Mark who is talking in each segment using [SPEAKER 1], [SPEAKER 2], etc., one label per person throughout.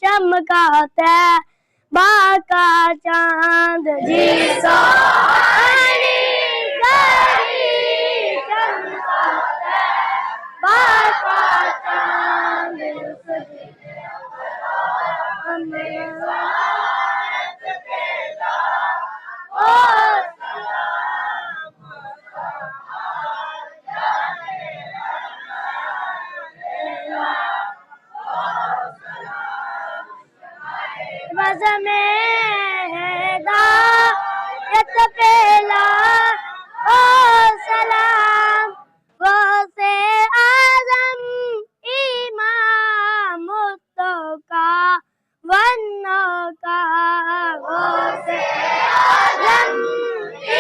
[SPEAKER 1] चमकाता बाका चांद जी सोनी गली चमकाता बाका चांद बज़ में हिदायत पेला ओ सलाम वो से आज़म इमाम मुस्तफ़ा वन्नो का वो से आज़म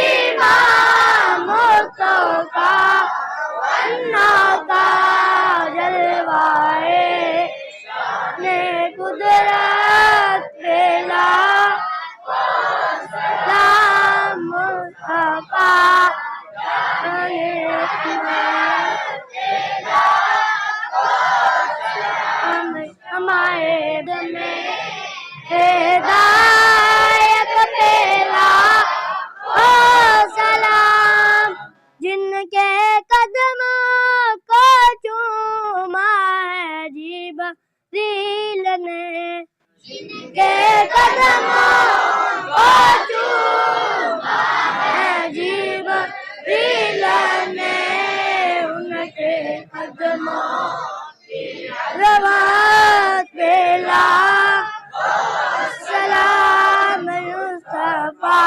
[SPEAKER 1] इमाम मुस्तफ़ा वन्नो का जलवाए ने कुदरत पेला सलाम मुस्तफ़ा हमारे दम में हिदायत पेला ओ सलाम जिनके कदमों को चूमा है जिब्रील ने जिनके कदमों को चूमा है जिब्रील ने उनके कदमों रवात पेला सलाम मुस्तफ़ा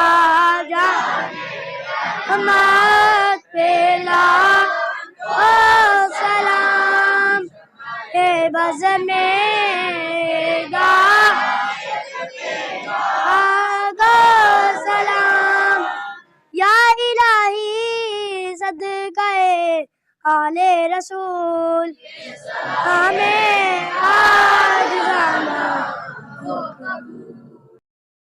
[SPEAKER 1] हमाद पेला ओ सलाम हे बज़ में आगो सलाम या इलाही सदक़े आले रसूल हमें